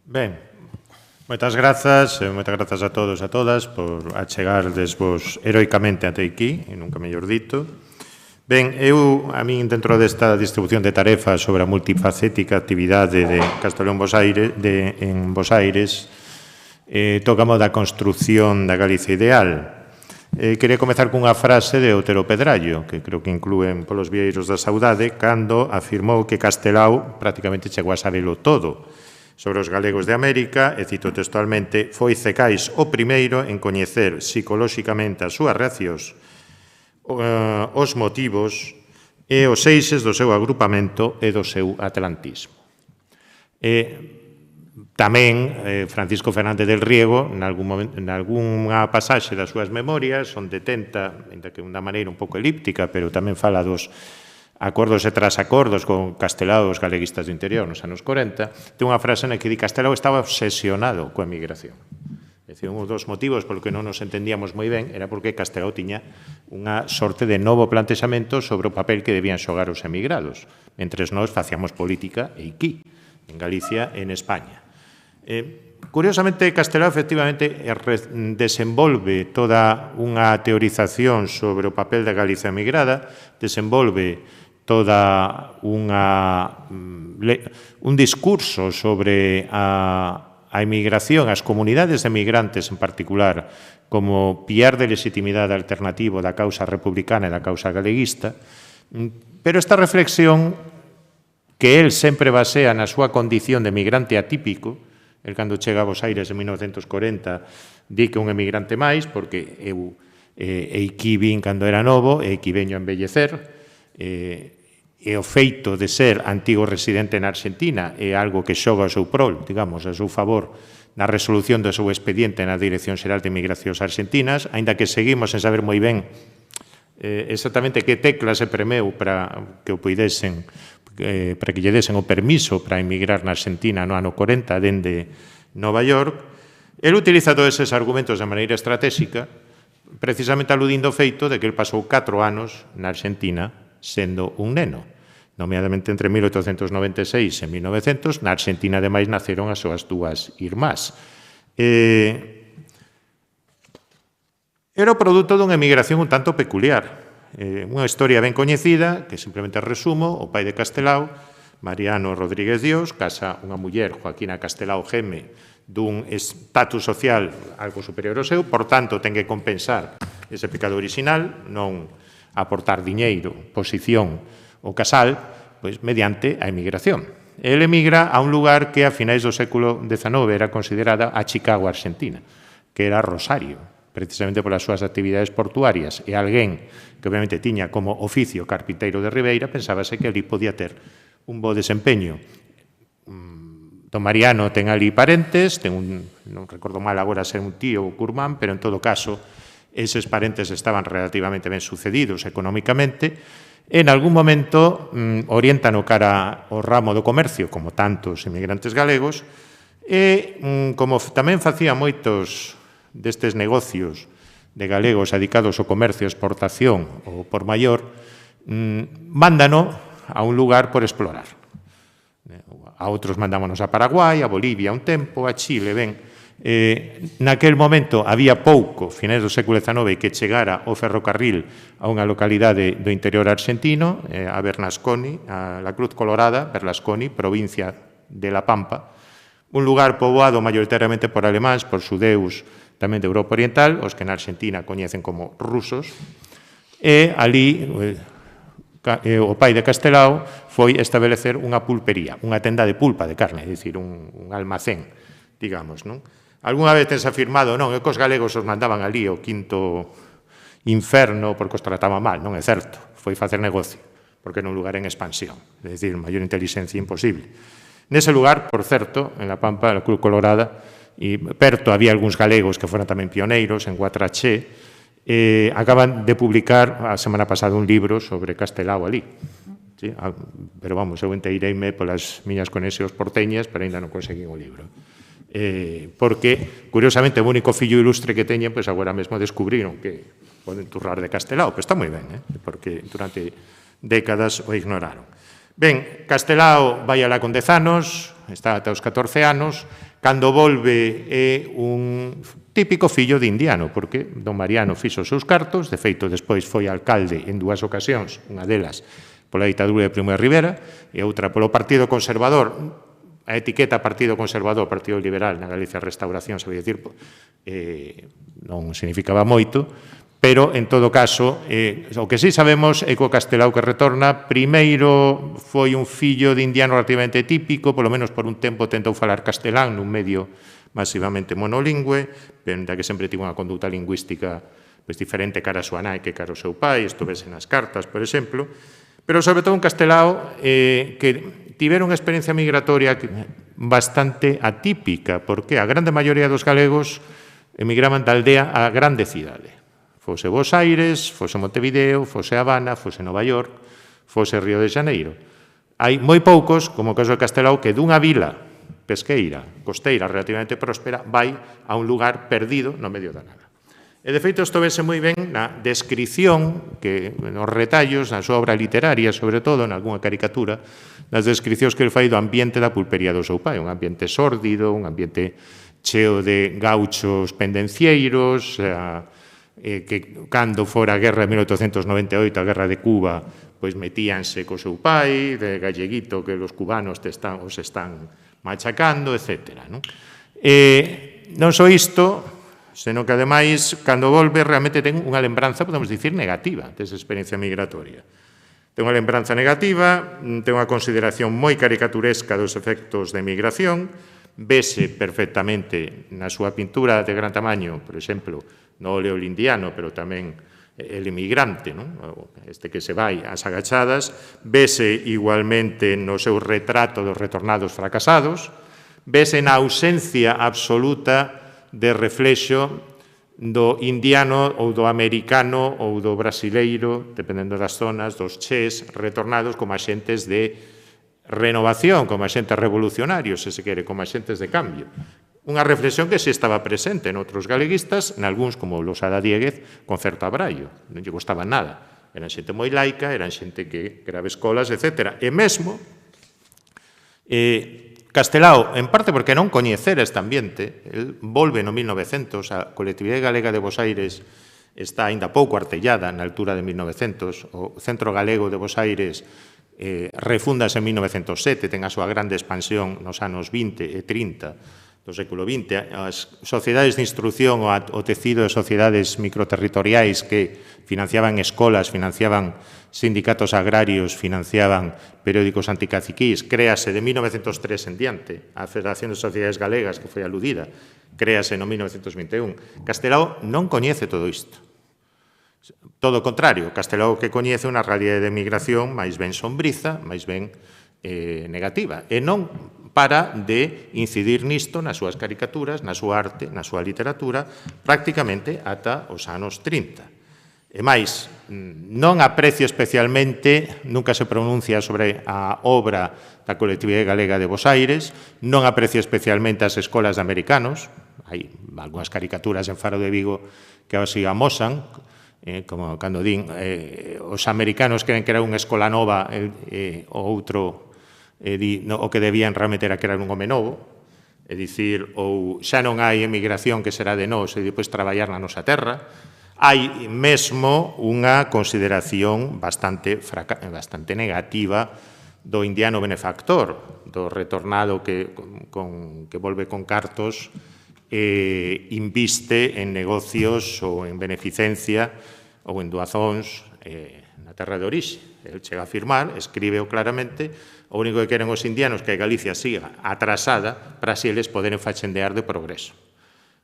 Ben, moitas grazas a todos e a todas por achegardes-vos heroicamente até aquí, e nunca mellor dito. Ben, a min, dentro desta distribución de tarefas sobre a multifacética actividade de Castelao en Bos Aires, tocamos da construción da Galicia ideal. Quería comezar cunha frase de Otero Pedrallo, que creo que inclúen polos vieiros da saudade, cando afirmou que Castelao prácticamente chegou a sabelo todo sobre os galegos de América, e cito textualmente, foi Cecais o primeiro en coñecer psicolóxicamente as súas reaccións, os motivos e os eixes do seu agrupamento e do seu atlantismo. Tamén Francisco Fernández del Riego, nalgúnha pasaxe das súas memorias, onde tenta, ainda que unha maneira un pouco elíptica, pero tamén fala dos acordos e trasacordos con Castelao os galeguistas do interior nos anos 40, ten unha frase na que di Castelao estaba obsesionado coa emigración. É dicir, un dos motivos polo que non nos entendíamos moi ben era porque Castelao tiña unha sorte de novo plantexamento sobre o papel que debían xogar os emigrados, mentres nós facíamos política aquí, en Galicia e en España. Curiosamente, Castelao efectivamente desenvolve toda unha teorización sobre o papel da Galicia emigrada, desenvolve toda un discurso sobre a emigración, as comunidades de emigrantes en particular, como piar de legitimidade alternativo da causa republicana e da causa galeguista, pero esta reflexión que él sempre basea na súa condición de emigrante atípico, el cando chega a Bos Aires en 1940 di que un emigrante máis, porque eu aquí vin cando era novo, e aquí veño a envellecer, e o feito de ser antigo residente na Argentina é algo que xoga ao seu prol, digamos, a seu favor na resolución do seu expediente na Dirección Xeral de Migracións Argentinas, aínda que seguimos sen saber moi ben exactamente que tecla se premeu para que o puidesen, para que lle desen o permiso para emigrar na Argentina no ano 40 dende Nova York. El utiliza todos eses argumentos de maneira estratégica, precisamente aludindo o feito de que el pasou 4 anos na Argentina sendo un neno. Nomeadamente entre 1896 e 1900, na Argentina, ademais, naceron as súas dúas irmás. Era o produto dunha emigración un tanto peculiar. Unha historia ben coñecida, que simplemente resumo: o pai de Castelao, Mariano Rodríguez Dios, casa unha muller, Joaquina Castelao Geme, dun estatus social algo superior ao seu, por tanto, ten que compensar ese pecado original, non aportar diñeiro, posición o casal, pois mediante a emigración. El emigra a un lugar que a finais do século XIX era considerada a Chicago argentina, que era Rosario, precisamente polas súas actividades portuarias, e alguén que obviamente tiña como oficio carpinteiro de Ribeira pensábase que ali podía ter un bo desempeño. Don Mariano ten ali parentes, non recordo mal agora ser un tío ou curmán, pero en todo caso eses parentes estaban relativamente ben sucedidos económicamente. En algún momento orientan o cara ao ramo do comercio, como tantos emigrantes galegos, e como tamén facía moitos destes negocios de galegos dedicados ao comercio, exportación ou por maior, mándano a un lugar por explorar. A outros mandámonos a Paraguai, a Bolivia un tempo, a Chile, ben. Naquel momento había pouco, finais do século XIX, que chegara o ferrocarril a unha localidade do interior argentino, a Bernasconi, a la Cruz Colorada, Bernasconi, provincia de La Pampa, un lugar poboado maioritariamente por alemáns, por xudeus tamén de Europa Oriental, os que na Argentina coñecen como rusos, e ali o pai de Castelao foi establecer unha pulpería, unha tenda de pulpa de carne, é dicir, un almacén, digamos, non? Algúna vez tens afirmado, non, é que os galegos os mandaban ali ao quinto inferno porque os trataba mal, non é certo, foi facer negocio, porque era un lugar en expansión, é dicir, maior inteligencia imposible. Nese lugar, por certo, en La Pampa, la Cruz Colorada, e perto había algúns galegos que foran tamén pioneiros, en Guatraché, acaban de publicar a semana pasada un libro sobre Castelao ali. Sí? Pero vamos, eu enteireime polas miñas conexións porteñas, pero ainda non conseguí o libro. Porque, curiosamente, o único fillo ilustre que teñen, pois agora mesmo descubriron que poden turrar de Castelao, pero está moi ben, porque durante décadas o ignoraron. Ben, Castelao vai alá con 10 anos, está ata os 14 anos, cando volve é un típico fillo de indiano, porque don Mariano fixo os seus cartos, de feito, despois foi alcalde en 2 ocasións, unha delas pola ditadura de Primo de Rivera e outra polo Partido Conservador. A etiqueta Partido Conservador, Partido Liberal, na Galicia Restauración, se vai dicir, non significaba moito, pero, en todo caso, o que sí sabemos é que o Castelao que retorna, primeiro foi un fillo de indiano relativamente típico, polo menos por un tempo tentou falar castelán nun medio masivamente monolingüe, pero que sempre tivo unha conduta lingüística diferente cara a súa nai que cara ao seu pai, isto vese nas cartas, por exemplo, pero sobre todo un Castelao que tivera unha experiencia migratoria bastante atípica, porque a grande maioría dos galegos emigraban da aldea á grande cidade. Fose Bos Aires, fose Montevideo, fose Habana, fose Nova York, fose Río de Janeiro. Hai moi poucos, como o caso de Castelao, que dunha vila pesqueira, costeira, relativamente próspera, vai a un lugar perdido no medio da nada. E, de feito, isto vese moi ben na descripción, que nos retallos, na súa obra literaria, sobre todo, en algunha caricatura, nas descripcións que ele fai do ambiente da pulpería do seu pai, un ambiente sórdido, un ambiente cheo de gauchos pendencieiros, que cando fora a guerra de 1898, a guerra de Cuba, pois metíanse co seu pai, de galleguito que os cubanos os están machacando, etc. Non só isto, senón que, ademais, cando volve, realmente ten unha lembranza, podemos dicir, negativa desa experiencia migratoria. Ten unha lembranza negativa, ten unha consideración moi caricaturesca dos efectos da emigración, vese perfectamente na súa pintura de gran tamaño, por exemplo, no óleo lindiano, pero tamén el emigrante, este que se vai ás agachadas, vese igualmente no seu retrato dos retornados fracasados, vese na ausencia absoluta de reflexo do indiano ou do americano ou do brasileiro, dependendo das zonas, dos chés retornados como axentes de renovación, como axentes revolucionarios, se quere, como axentes de cambio. Unha reflexión que se estaba presente en outros galeguistas, en algúns, como Losada Diéguez, con certo abraio. Non lle gustaba nada. Eran xente moi laica, eran xente que grava escolas, etc. E mesmo, Castelao, en parte porque non coñecera este ambiente, el volve no 1900, a colectividade galega de Bos Aires está aínda pouco artellada na altura de 1900, o Centro Galego de Bos Aires refúndase en 1907, ten a súa grande expansión nos anos 20 e 30 do século XX. As sociedades de instrucción, o tecido de sociedades microterritoriais que financiaban escolas, financiaban sindicatos agrarios, financiaban periódicos anticaciquís, créase de 1903 en diante, a Federación de Sociedades Galegas, que foi aludida, créase no 1921. Castelao non coñece todo isto. Todo o contrario, Castelao que coñece unha realidade de migración máis ben sombriza, máis ben negativa, e non para de incidir nisto nas súas caricaturas, na súa arte, na súa literatura, prácticamente ata os anos 30. E máis, non aprecio especialmente, nunca se pronuncia sobre a obra da colectividade galega de Bos Aires, non aprecio especialmente as escolas de americanos, hai algunhas caricaturas en Faro de Vigo que así amosan, como cando din, os americanos creen que era unha escola nova, o outro o que debían realmente era que era un home novo, é dicir, ou xa non hai emigración que será de nós e depois traballar na nosa terra. Hai mesmo unha consideración bastante negativa do indiano benefactor, do retornado que volve con cartos e inviste en negocios ou en beneficencia ou en doazóns na terra de orixe. El chega a afirmar, escríbeo claramente, o único que queren os indianos que a Galicia siga atrasada para así eles poden fachendear de progreso.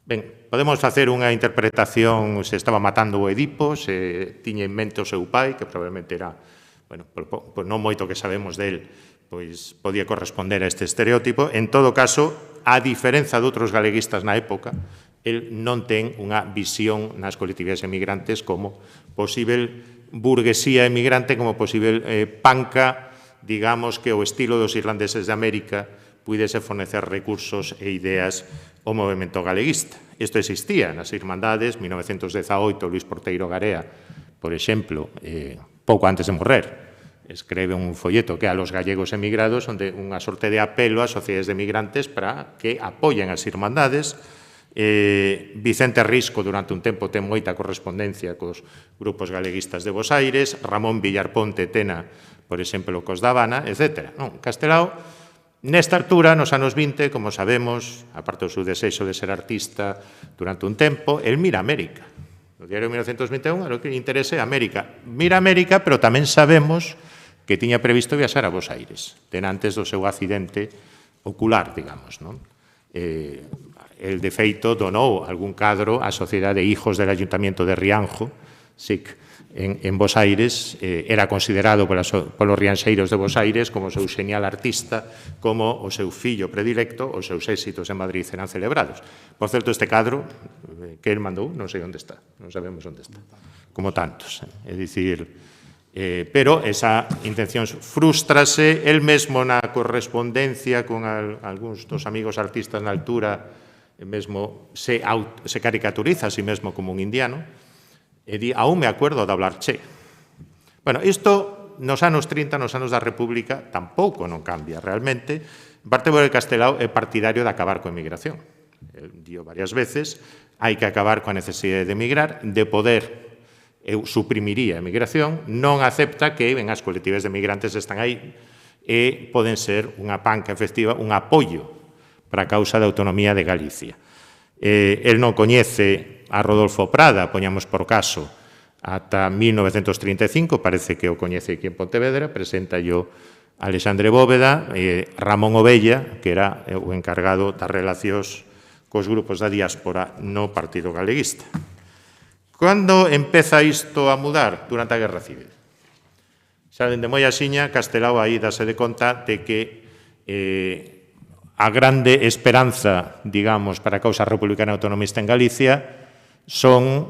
Ben, podemos facer unha interpretación se estaba matando o Edipo, se tiña en mente o seu pai, que probablemente era, bueno, por non moito que sabemos del, pois podía corresponder a este estereotipo. En todo caso, a diferenza de outros galeguistas na época, el non ten unha visión nas colectividades emigrantes como posible burguesía emigrante, como posible panca, digamos, que o estilo dos irlandeses de América puidese fornecer recursos e ideas ao movimento galeguista. Isto existía nas Irmandades, 1918, Luís Porteiro Garea, por exemplo, pouco antes de morrer, escreve un folleto que é a los gallegos emigrados, onde unha sorte de apelo ás sociedades de migrantes para que apoyen as irmandades. Vicente Risco, durante un tempo, ten moita correspondencia cos grupos galeguistas de Bos Aires, Ramón Villarponte tena, por exemplo, cos da Habana, etc. Castelao, nesta altura, nos anos 20, como sabemos, aparte do seu desexo de ser artista durante un tempo, el mira América. No diario 1921, o que lle interese é América. Mira América, pero tamén sabemos que tiña previsto viaxar a Bos Aires, ten antes do seu accidente ocular, digamos, non? El, de feito, donou algún cadro á Sociedade de Hijos del Ayuntamiento de Rianjo, SIC, en Bos Aires, era considerado polos rianxeiros de Bos Aires como o seu xenial artista, como o seu fillo predilecto, os seus éxitos en Madrid serán celebrados. Por certo, este cadro que el mandou, non sei onde está, non sabemos onde está, como tantos. É dicir, pero esa intención frústrase, el mesmo na correspondencia con algúns dos amigos artistas na altura, mesmo se caricaturiza a sí mesmo como un indiano, e di, aún me acuerdo de hablar che. Bueno, isto nos anos 30, nos anos da República, tampouco non cambia realmente. En parte, porque Castelao é partidario de acabar coa emigración. Dio varias veces, hai que acabar coa necesidade de emigrar, de poder eu suprimiría a emigración, non acepta que as colectividades de emigrantes están aí e poden ser unha panca efectiva, un apoio para a causa da autonomía de Galicia. El non coñece a Rodolfo Prada, poñamos por caso, ata 1935, parece que o coñece aquí en Pontevedra, presenta yo Alexandre Bóveda, Ramón Ovella, que era o encargado das relacións cos grupos da diáspora no Partido Galeguista. Cando empeza isto a mudar? Durante a Guerra Civil. Xa dende moi axiña, Castelao aí dase de conta de que a grande esperanza, digamos, para a causa republicana autonomista en Galicia son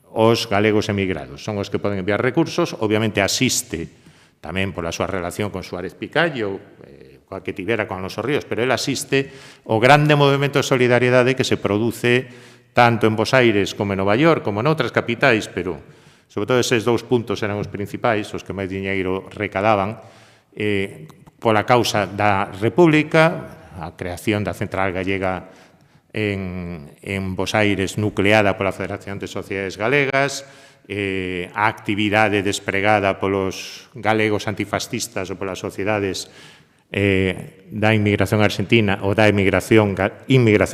os galegos emigrados. Son os que poden enviar recursos, obviamente asiste tamén pola súa relación con Suárez Picallo, coa que tivera con Alonso Ríos, pero ele asiste ao grande movimento de solidariedade que se produce tanto en Bos Aires como en Nova York, como en outras capitais, pero sobre todo eses dous puntos eran os principais, os que máis diñeiro recadaban, pola causa da República, a creación da Central Gallega en Bos Aires, nucleada pola Federación de Sociedades Galegas, a actividade despregada polos galegos antifascistas ou polas sociedades da inmigración argentina ou da inmigración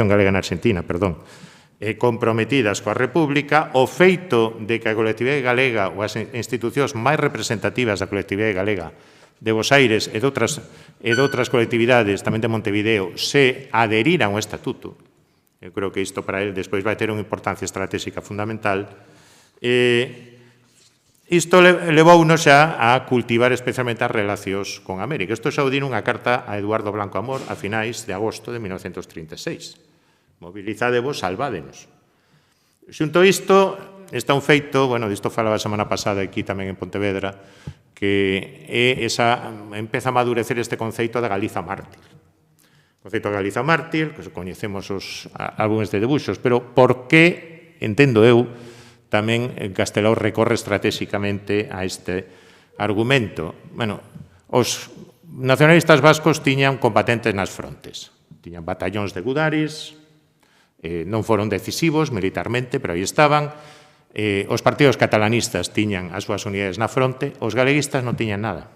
galega na Argentina, perdón, comprometidas coa República, o feito de que a colectividade galega ou as institucións máis representativas da colectividade galega de Bos Aires e de outras colectividades, tamén de Montevideo, se adheriran ao estatuto. Eu creo que isto para ele despois vai ter unha importancia estratégica fundamental. Isto levounos xa a cultivar especialmente as relacións con América. Isto xa o di nunha carta a Eduardo Blanco Amor a finais de agosto de 1936. Movilizadevos, salvádenos. Xunto isto, está un feito, bueno, disto falaba a semana pasada aquí tamén en Pontevedra, que empeza a madurecer este conceito da Galiza mártir. O conceito da Galiza mártir, que coñecemos os álbumes de debuxos, pero por que, entendo eu, tamén Castelao recorre estratégicamente a este argumento? Bueno, os nacionalistas vascos tiñan combatentes nas frontes. Tiñan batallóns de Gudaris, non foron decisivos militarmente, pero aí estaban. Os partidos catalanistas tiñan as súas unidades na fronte, os galeguistas non tiñan nada.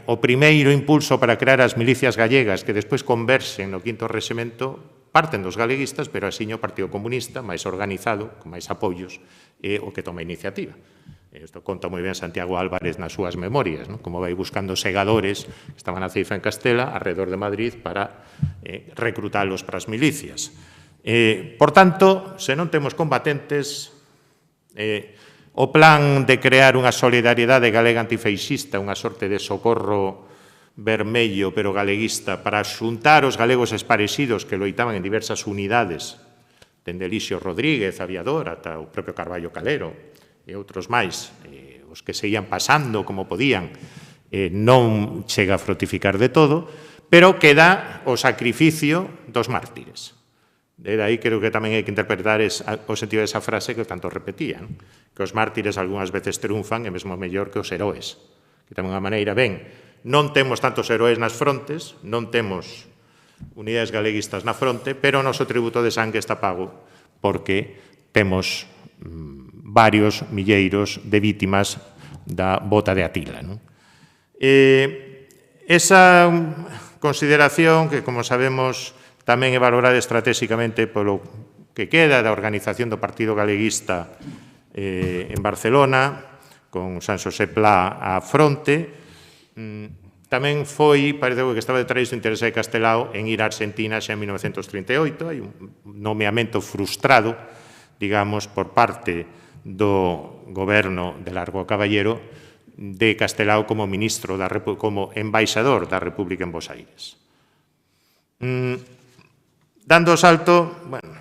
O primeiro impulso para crear as milicias gallegas que despois conversen no quinto rexemento parten dos galeguistas, pero asiño o Partido Comunista, máis organizado, con máis apoios, é o que toma a iniciativa. Isto conta moi ben Santiago Álvarez nas súas memorias, como vai buscando segadores que estaban a ceifa en Castela, alrededor de Madrid, para recrutalos para as milicias. Por tanto, se non temos combatentes, o plan de crear unha solidariedade galega antifeixista, unha sorte de socorro vermello pero galeguista, para xuntar os galegos esparexidos que loitaban en diversas unidades, dende Elixio Rodríguez, aviador, ata o propio Carballo Calero, e outros máis, os que seguían pasando como podían, non chega a fructificar de todo, pero queda o sacrificio dos mártires, E daí creo que tamén hai que interpretar o sentido desa frase que tanto repetían, que os mártires algunhas veces triunfan e mesmo mellor que os heróis. Que tamén unha maneira, ben, non temos tantos heróis nas frontes, non temos unidades galeguistas na fronte, pero o noso tributo de sangue está pago porque temos varios milleiros de vítimas da bota de Atila. Esa consideración, que, como sabemos, tamén é valorada estratégicamente polo que queda da organización do Partido Galeguista en Barcelona, con San Xosé Pla á fronte, tamén foi, parece que estaba detrás do interese de Castelao en ir a Argentina xa en 1938, hai un nomeamento frustrado, digamos, por parte do goberno de Largo Caballero de Castelao como ministro, como embaixador da República en Bos Aires. Dando o salto, bueno,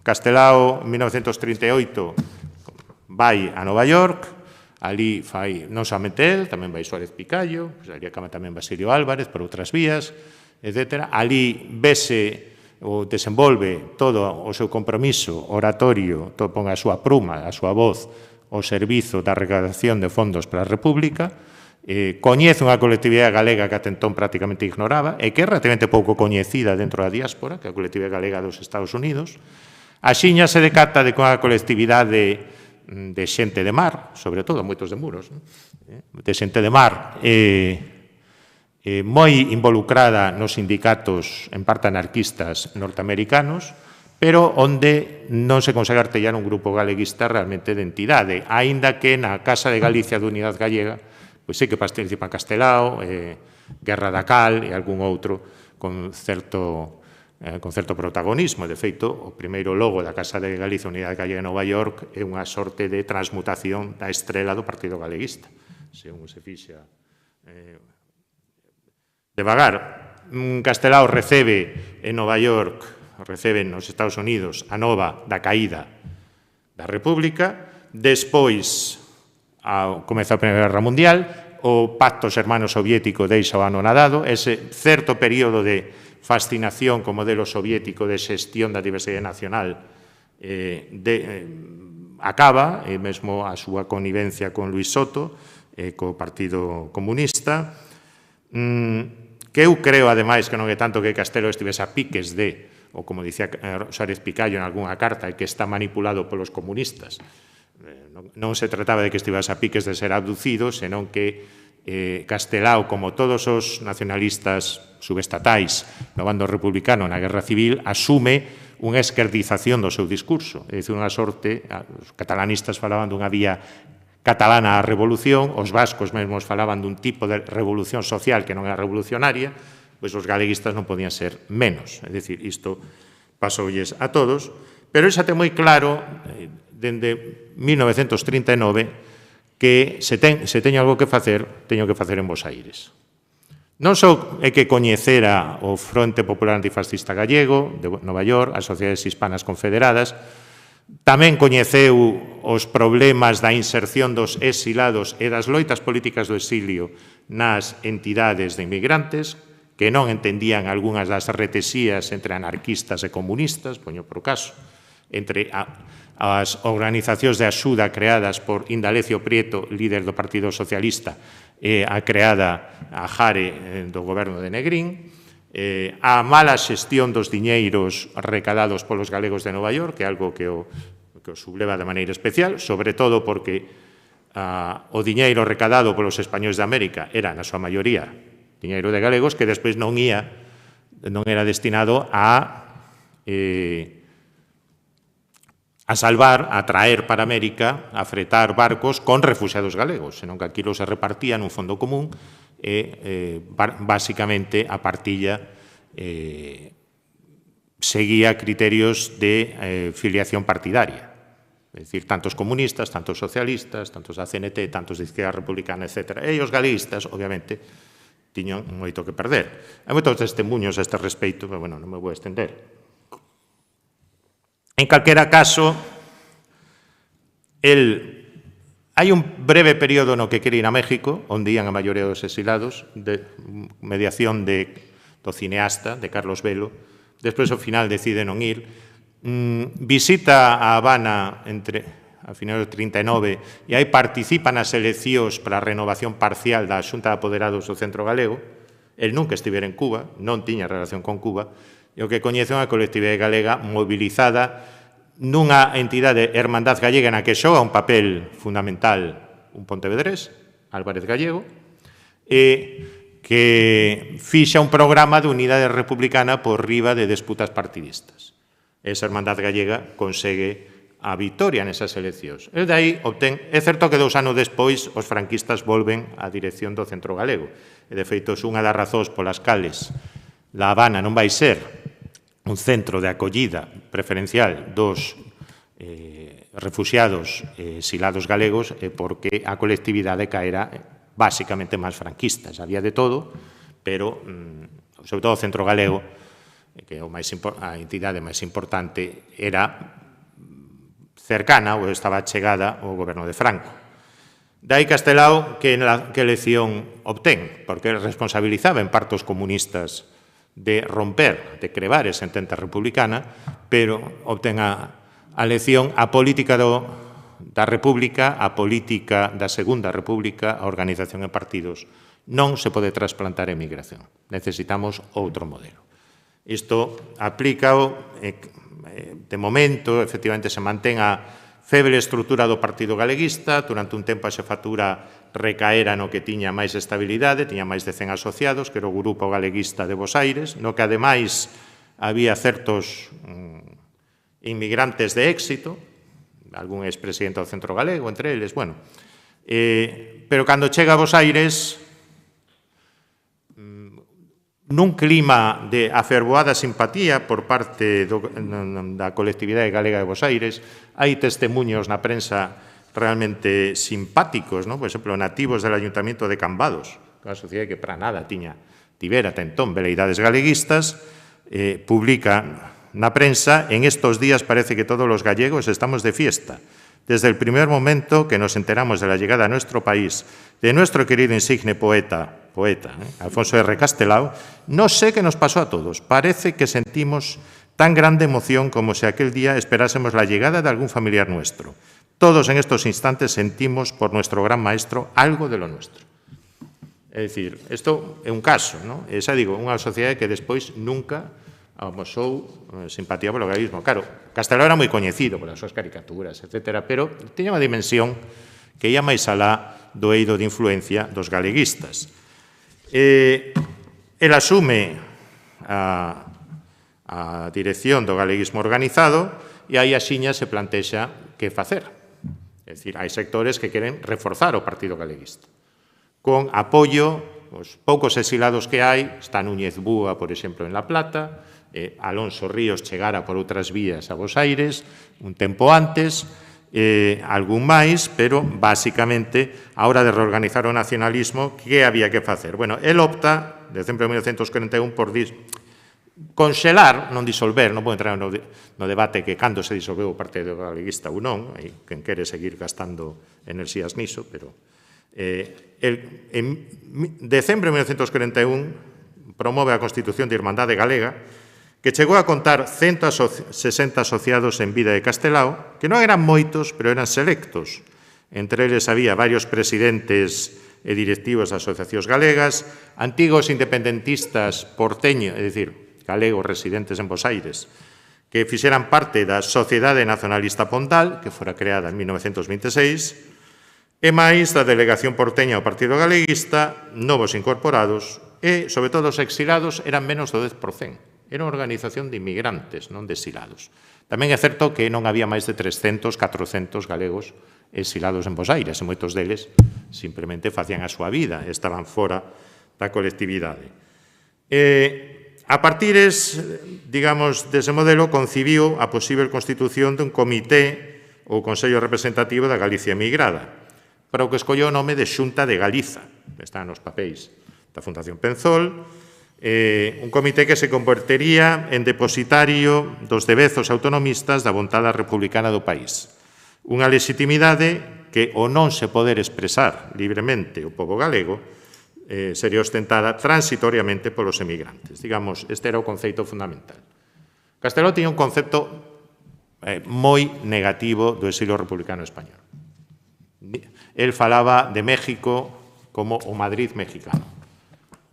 Castelao en 1938 vai a Nova York, ali fai non somente el, tamén vai Suárez Picallo, ali acaba tamén Basilio Álvarez por outras vías, etc. Ali vese ou desenvolve todo o seu compromiso oratorio, todo pon a súa pluma, a súa voz, ao servizo da recaudación de fondos para a República, coñece unha colectividade galega que atentón prácticamente ignoraba e que é relativamente pouco coñecida dentro da diáspora, que é a colectividade galega dos Estados Unidos. Axiña se decata de que unha colectividade de xente de mar, sobre todo moitos de Muros, de xente de mar, moi involucrada nos sindicatos en parte anarquistas norteamericanos, pero onde non se consegue artellar un grupo galeguista realmente de entidade, aínda que na Casa de Galicia de Unidade Gallega pois sí que participan Castelao, Guerra da Cal e algún outro con certo protagonismo. De feito, o primeiro logo da Casa de Galicia Unidade Gallega en Nova York é unha sorte de transmutación da estrela do Partido Galeguista. Según se fixa devagar. Castelao recebe en Nova York, recebe nos Estados Unidos a nova da caída da República, despois ao comezar a Primeira Guerra Mundial, o Pacto Xermano-Soviético deixa o anonadado, ese certo período de fascinación co modelo soviético de xestión da diversidade nacional acaba, e mesmo a súa connivencia con Luis Soto, co Partido Comunista, que eu creo, ademais, que non é tanto que Castelo estivese a piques de, ou como dicía Suárez Picallo en algunha carta, que está manipulado polos comunistas. Non se trataba de que estivese a piques de ser abducido, senón que Castelao, como todos os nacionalistas subestatais no bando republicano na Guerra Civil, asume unha esquerdización do seu discurso. É dicir, unha sorte, os catalanistas falaban dunha vía catalana á revolución, os vascos mesmos falaban dun tipo de revolución social que non era revolucionaria, pois os galeguistas non podían ser menos. É dicir, isto pasoulles a todos, pero xa ten moi claro, dende 1939, que se teño algo que facer, teño que facer en Bos Aires. Non só é que coñecera o Fronte Popular Antifascista Gallego de Nova York, as Sociedades Hispanas Confederadas, tamén coñeceu os problemas da inserción dos exilados e das loitas políticas do exilio nas entidades de inmigrantes, que non entendían algunhas das retesías entre anarquistas e comunistas, poño por caso, entre as organizacións de axuda creadas por Indalecio Prieto, líder do Partido Socialista, e a creada a Jare do goberno de Negrín, a mala xestión dos diñeiros recadados polos galegos de Nova York, que é algo que o subleva de maneira especial, sobre todo porque o diñeiro recadado polos españois de América era, na súa maioría, diñeiro de galegos, que despois non era destinado a salvar, a traer para América, a fretar barcos con refugiados galegos, senón que aquilo se repartía nun fondo común e, basicamente, a partilla seguía criterios de filiación partidaria. É dicir, tantos comunistas, tantos socialistas, tantos da CNT, tantos de Izquierda Republicana, etc. E os galeguistas, obviamente, tiñan moito que perder. Hai moitos testemunhos a este respeito, pero, bueno, non me vou estender. En calquera caso, hai un breve período no que quere ir a México, onde ian a maioría dos exilados, de mediación do cineasta, de Carlos Velo. Despois, ao final, decide non ir. visita a Habana a finales do 39 e aí participa nas eleccións para a renovación parcial da Xunta de Apoderados do Centro Galego. El nunca estivera en Cuba, non tiña relación con Cuba, e o que coñece unha colectividade galega mobilizada nunha entidade Hermandad Gallega na que xoga un papel fundamental un pontevedrés, Álvarez Gallego, e que fixa un programa de unidade republicana por riba de disputas partidistas. Esa Hermandad Gallega consegue a vitoria nesas eleccións. E dai obtén, é certo que 2 anos despois os franquistas volven á dirección do Centro Galego. E, de feito, é unha das razóns polas cales La Habana non vai ser un centro de acollida preferencial dos refuxiados exilados galegos porque a colectividade caera básicamente máis franquistas. Había de todo, pero, sobre todo, o Centro Galego, que a entidade máis importante, era cercana ou estaba chegada ao goberno de Franco. Dai Castelao que elección obtén, porque responsabilizaba en parte os comunistas de romper, de crevar esa entente republicana, pero obtén a elección a política da República, a política da Segunda República, a organización en partidos. Non se pode trasplantar a emigración. Necesitamos outro modelo. Isto aplícao, de momento, efectivamente, se mantén a feble estrutura do Partido Galeguista. Durante un tempo a xefatura recaera no que tiña máis estabilidade, tiña máis de 100 asociados, que era o Grupo Galeguista de Bos Aires, no que, ademais, había certos inmigrantes de éxito, algún expresidente do Centro Galego, entre eles, bueno. Pero cando chega a Bos Aires, nun clima de afervoada simpatía por parte da colectividade galega de Bos Aires, hai testemunhos na prensa realmente simpáticos, por exemplo, nativos del Ayuntamiento de Cambados, unha sociedade que para nada tivera tentón veleidades galeguistas, publica na prensa: en estos días parece que todos los gallegos estamos de fiesta. Desde el primer momento que nos enteramos de la llegada a nuestro país de nuestro querido insigne poeta, Alfonso R. Castelao, no sé qué nos pasó a todos. Parece que sentimos tan grande emoción como si aquel día esperásemos la llegada de algún familiar nuestro. Todos en estos instantes sentimos por nuestro gran maestro algo de lo nuestro. É dicir, isto é un caso, non? E xa digo, unha sociedade que despois nunca amosou simpatía polo galeguismo. Claro, Castelao era moi coñecido polas súas caricaturas, etc., pero tiña unha dimensión que ia máis alá do eido de influencia dos galeguistas. El asume a dirección do galeguismo organizado e aí axiña se plantexa que facer. É dicir, hai sectores que queren reforzar o Partido Galeguista. Con apoio, os poucos exilados que hai, está Núñez Búa, por exemplo, en La Plata, Alonso Ríos chegara por outras vías a Bos Aires un tempo antes, algún máis, pero basicamente a hora de reorganizar o nacionalismo, que había que facer? Bueno, el opta, de decembro de 1941, por conxelar, non disolver, non vou entrar no debate que cando se disolveu o Partido Galeguista ou non, hai quen quere seguir gastando enerxías niso, pero en decembro de 1941 promove a Constitución de Irmandade Galega, que chegou a contar 160 asociados en vida de Castelao, que non eran moitos, pero eran selectos. Entre eles había varios presidentes e directivos de asociacións galegas, antigos independentistas porteños, é dicir, galegos residentes en Bos Aires, que fixeran parte da Sociedade Nacionalista Pondal, que fora creada en 1926, e máis da Delegación Porteña ao Partido Galeguista, novos incorporados, e, sobre todo, os exilados eran menos do 10%. Era unha organización de inmigrantes, non de exilados. Tamén é certo que non había máis de 300, 400 galegos exilados en Bos Aires, e moitos deles simplemente facían a súa vida, estaban fora da colectividade. A partires, digamos, dese modelo, concibiu a posible constitución dun comité ou Consello Representativo da Galicia Emigrada, para o que escolleu o nome de Xunta de Galiza, que está nos papéis da Fundación Penzol, un comité que se convertería en depositario dos devezos autonomistas da vontade republicana do país. Unha legitimidade que, o non se poder expresar libremente o pobo galego, sería ostentada transitoriamente polos emigrantes. Digamos, este era o conceito fundamental. Castelao tiña un concepto moi negativo do exilio republicano español. El falaba de México como o Madrid mexicano,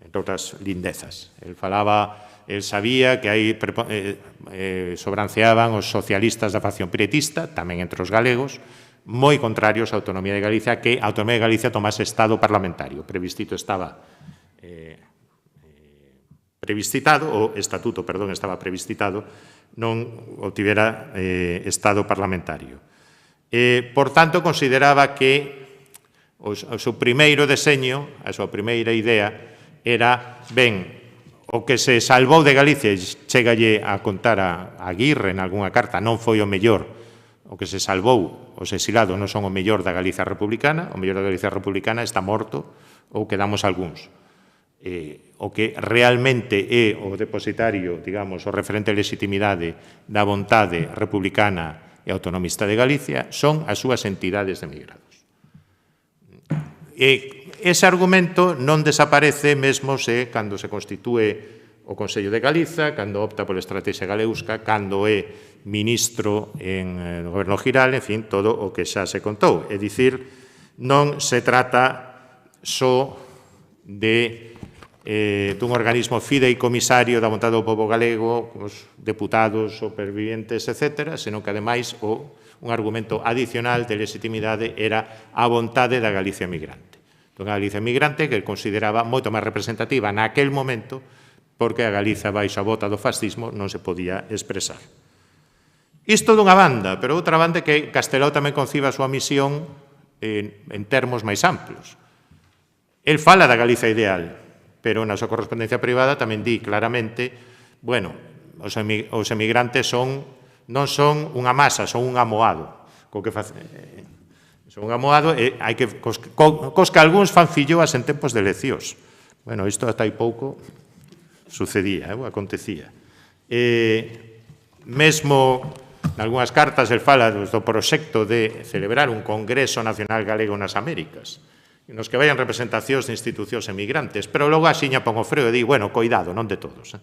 entre outras lindezas. El sabía que aí sobranceaban os socialistas da facción prietista, tamén entre os galegos, moi contrarios á autonomía de Galicia, que a autonomía de Galicia tomase estado parlamentario. Plebiscitado, o estatuto, perdón, estaba plebiscitado, non obtivera estado parlamentario. Por tanto, consideraba que o seu primeiro deseño, a súa primeira idea, era, ben, o que se salvou de Galicia, chegalle a contar a Aguirre en algunha carta, non foi o mellor, o que se salvou, os exilados non son o mellor da Galicia republicana, o mellor da Galicia republicana está morto, ou quedamos algúns. O que realmente é o depositario, digamos, o referente de legitimidade da vontade republicana e autonomista de Galicia son as súas entidades de emigrados. E ese argumento non desaparece mesmo cando se constitúe o Consello de Galiza, cando opta pola estrategia galeusca, cando é ministro en goberno Giral, en fin, todo o que xa se contou. É dicir, non se trata só dun organismo fideicomisario da vontade do pobo galego, os deputados, supervivientes, etc., senón que, ademais, un argumento adicional de legitimidade era a vontade da Galicia migrante. Entón, a Galicia migrante que consideraba moito máis representativa naquel momento porque a Galiza baixo a bota do fascismo non se podía expresar. Isto dunha banda, pero outra banda que Castelao tamén concibe a súa misión en termos máis amplos. El fala da Galiza ideal, pero na súa correspondencia privada tamén di claramente, bueno, os emigrantes non son unha masa, son un amoado. Son un amoado e hai que cos que algúns fan filloas en tempos de eleccións. Bueno, isto ata hai pouco sucedía, acontecía. Mesmo nalgúnas cartas el fala do proxecto de celebrar un Congreso Nacional Galego nas Américas, nos que vayan representacións de institucións emigrantes, pero logo axiña pon o freo e di, bueno, coidado, non de todos.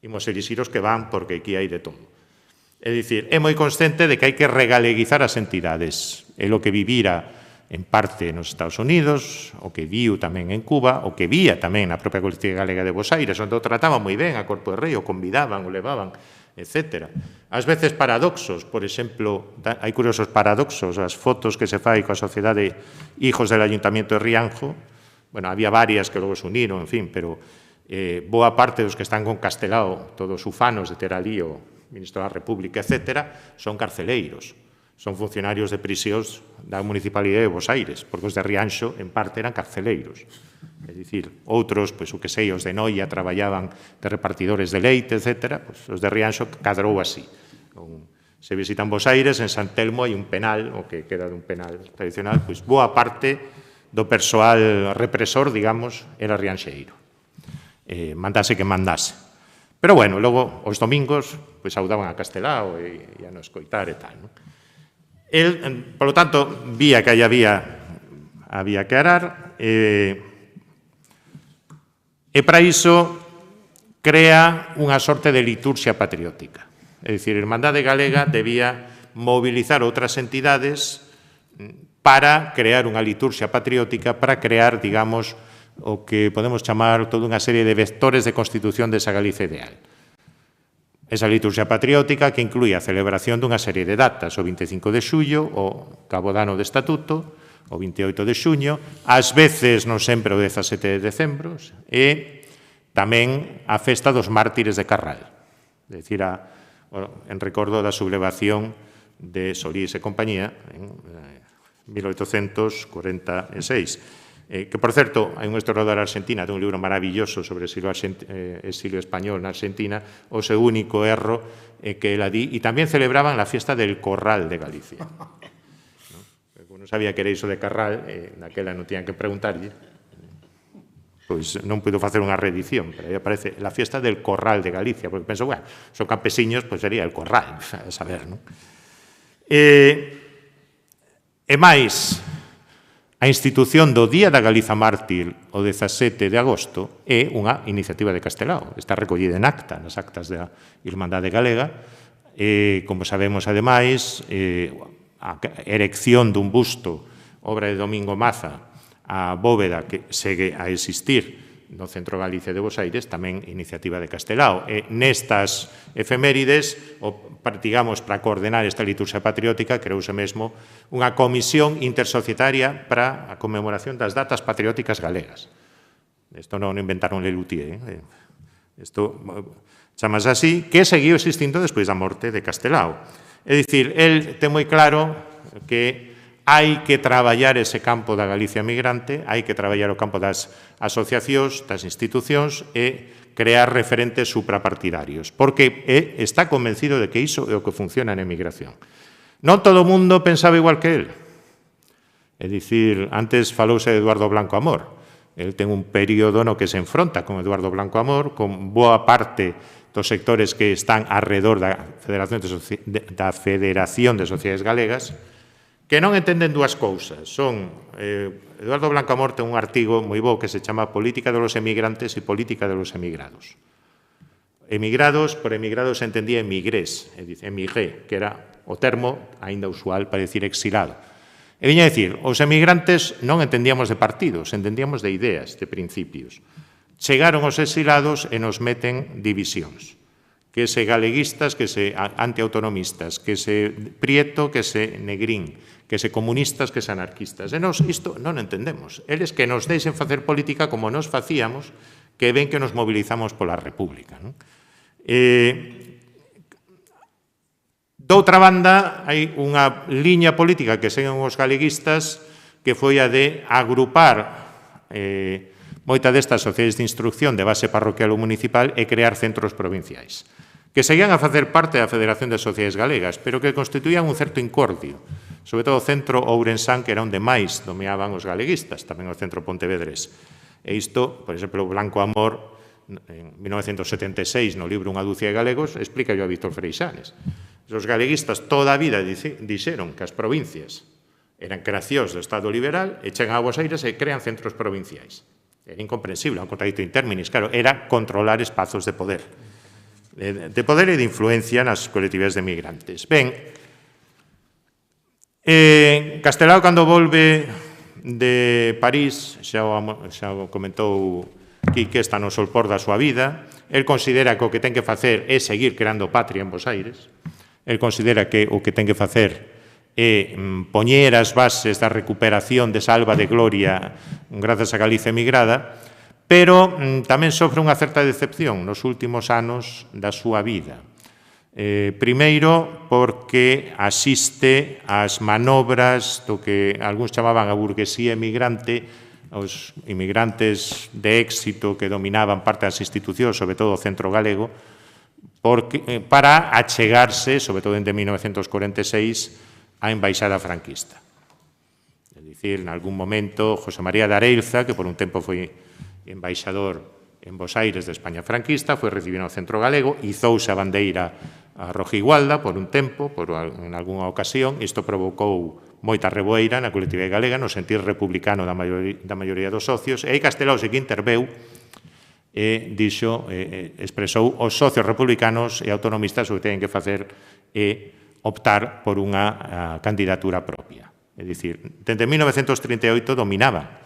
Imos elixir os que van porque aquí hai de todo. É dicir, é moi consciente de que hai que regaleguizar as entidades. É o que vivira en parte nos Estados Unidos, o que viu tamén en Cuba, o que vía tamén na propia Colectiva Galega de Bos Aires, onde o trataban moi ben a Corpo de Rei, o convidaban, o levaban, etc. Ás veces paradoxos, por exemplo, hai curiosos paradoxos, as fotos que se fai coa Sociedade Hijos del Ayuntamiento de Rianjo, bueno, había varias que logo se uniron, en fin, pero boa parte dos que están con Castelao, todos ufanos de ter ali o ministro da República, etc., son carceleiros, son funcionarios de prisións da Municipalidade de Bos Aires, porque os de Rianxo, en parte, eran carceleiros. É dicir, outros, pois, o que sei, os de Noia traballaban de repartidores de leite, etc., pois, os de Rianxo cadrou así. Se visitan Bos Aires, en San Telmo hai un penal, o que queda dun penal tradicional, pois boa parte do persoal represor, digamos, era rianxeiro. Mandase que mandase. Pero, bueno, logo, os domingos, pois, saudaban a Castelao e a non escoitar e tal, non? El, polo tanto, vía que aí había que arar, e para iso crea unha sorte de liturxia patriótica. É dicir, a Irmandade Galega debía mobilizar outras entidades para crear unha liturxia patriótica, para crear, digamos, o que podemos chamar toda unha serie de vectores de constitución desa Galicia ideal. Esa liturxia patriótica que inclúe a celebración dunha serie de datas, o 25 de xullo, o cabo dano de estatuto, o 28 de xuño, ás veces non sempre o 17 de decembro, e tamén a festa dos mártires de Carral, é dicir, en recordo da sublevación de Solís e compañía en 1846. Que, por certo, hai un historiador argentina, ten un libro maravilloso sobre o exilio español na Argentina, o seu único erro que ela di, e tamén celebraban a fiesta del Corral de Galicia. Non sabía que era iso de Carral, naquela non tiñan que preguntarlle, pois non puido facer unha reedición, pero aí aparece la fiesta del Corral de Galicia, porque penso, bueno, son campesiños, pois sería el Corral, a saber, non? E máis, a institución do Día da Galiza Mártir o 17 de agosto é unha iniciativa de Castelao. Está recollida en acta, nas actas da Irmandade Galega, Como sabemos, ademais, a erección dun busto, obra de Domingo Maza, a bóveda que segue a existir no Centro Galicia de Bos Aires, tamén iniciativa de Castelao. Nestas efemérides, digamos, para coordenar esta liturgia patriótica, creouse mesmo unha comisión intersocietaria para a conmemoración das datas patrióticas galegas. Isto non inventaron Lelutier, isto chamase así, que seguiu existindo despois da morte de Castelao. É dicir, el ten moi claro que hai que traballar ese campo da Galicia migrante, hai que traballar o campo das asociacións, das institucións e crear referentes suprapartidarios, porque está convencido de que iso é o que funciona na emigración. Non todo o mundo pensaba igual que el. É dicir, antes falouse de Eduardo Blanco Amor. El ten un período no que se enfronta con Eduardo Blanco Amor, con boa parte dos sectores que están alrededor da Federación de Sociedades Galegas, que non entenden dúas cousas. Eduardo Blanco Amor ten un artigo moi bo que se chama Política de los emigrantes e Política de los emigrados. Emigrados, por emigrados se entendía emigrés, emigré, que era o termo aínda usual para decir exilado. E viña a decir, os emigrantes non entendíamos de partidos, entendíamos de ideas, de principios. Chegaron os exilados e nos meten divisións. Que se galeguistas, que se antiautonomistas, que se prieto, que se negrín, que se comunistas, que se anarquistas. E nós isto non entendemos. Eles que nos deixen facer política como nos facíamos, que ven que nos mobilizamos pola República. Doutra banda, hai unha liña política que seguen os galeguistas que foi a de agrupar moita destas sociedades de instrucción de base parroquial ou municipal e crear centros provinciais, que seguían a facer parte da Federación de Sociedades Galegas, pero que constituían un certo incordio, sobre todo o centro Ourensán, que era onde máis domeaban os galeguistas, tamén o centro Pontevedrés. E isto, por exemplo, Blanco Amor, en 1976, no libro Unha dúcia de galegos, explica yo a Víctor Freixanes. Os galeguistas toda a vida dixeron que as provincias eran creacións do Estado liberal e chegan a Bos Aires e crean centros provinciais. Era incomprensible, un contradicto in terminis, claro, era controlar espazos de poder e de influencia nas colectividades de migrantes. Ben, Castelao, cando volve de París, xa o comentou Quique, está no solpor da súa vida, el considera que o que ten que facer é seguir creando patria en Bos Aires, el considera que o que ten que facer é poñer as bases da recuperación desa alba de gloria grazas a Galicia emigrada, pero tamén sofre unha certa decepción nos últimos anos da súa vida. Primeiro, porque asiste ás manobras do que algúns chamaban a burguesía emigrante, os inmigrantes de éxito que dominaban parte das institucións, sobre todo o centro galego, para achegarse, sobre todo en 1946, á embaixada franquista. É dicir, en algún momento, José María de Areilza, que por un tempo foi embaixador en Bos Aires de España franquista, foi recibido no centro galego, izouse a bandeira a rojigualda por un tempo, en algunha ocasión. Isto provocou moita reboeira na colectividade galega, no sentir republicano da maioría dos socios, e aí Castelao sí que interveu e dixo, expresou os socios republicanos e autonomistas o que teñen que facer é optar por unha candidatura propia. É dicir, desde 1938 dominaba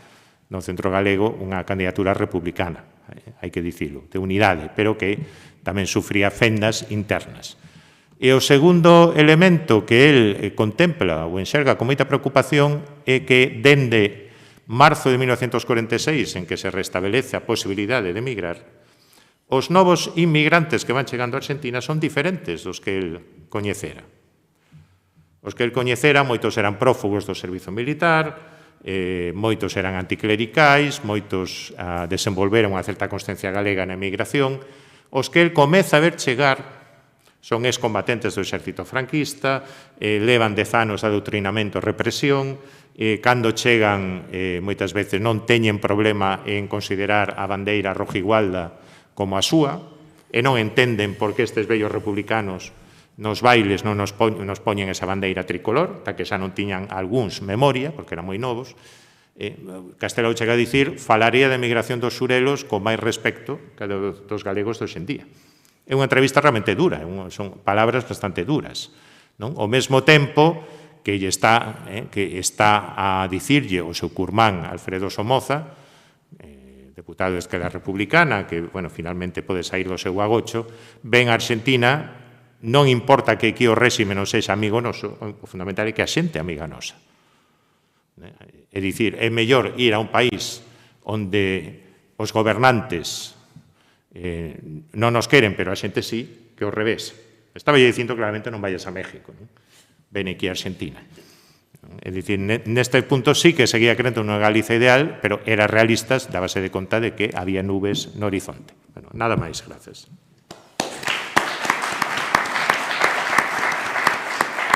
no centro galego unha candidatura republicana, hai que dicilo, de unidade, pero que tamén sufría fendas internas. E o segundo elemento que el contempla ou enxerga con moita preocupación é que dende marzo de 1946, en que se restabelece a posibilidade de emigrar, os novos inmigrantes que van chegando a Argentina son diferentes dos que el coñecera. Os que el coñecera, moitos eran prófugos do servizo militar, moitos eran anticlericais, moitos desenvolveron unha certa consciencia galega na emigración. Os que el comeza a ver chegar son excombatentes do exército franquista, levan 10 anos de adoctrinamento e represión, cando chegan, moitas veces non teñen problema en considerar a bandeira rojigualda como a súa, e non entenden por que estes vellos republicanos nos bailes non nos poñen esa bandeira tricolor, ta que xa non tiñan algúns memoria, porque eran moi novos. Castelao chega a dicir, falaría da emigración dos xurelos con máis respecto que dos galegos de hoxendía. é unha entrevista realmente dura, son palabras bastante duras. Non? Ao mesmo tempo que está a dicirlle o seu curmán Alfredo Somoza, deputado de Esquerda Republicana, que, bueno, finalmente pode sair do seu agocho, ven a Argentina, non importa que aquí o réxime non sexa amigo noso, o fundamental é que a xente é amiga nosa. É dicir, é mellor ir a un país onde os gobernantes non nos queren, pero a xente sí, que ao revés. Estaba dicindo claramente non vayas a México, non? Ven aquí a Argentina. É dicir, neste punto sí que seguía crendo unha Galiza ideal, pero era realistas, dábase de conta de que había nubes no horizonte. Bueno, nada máis, gracias.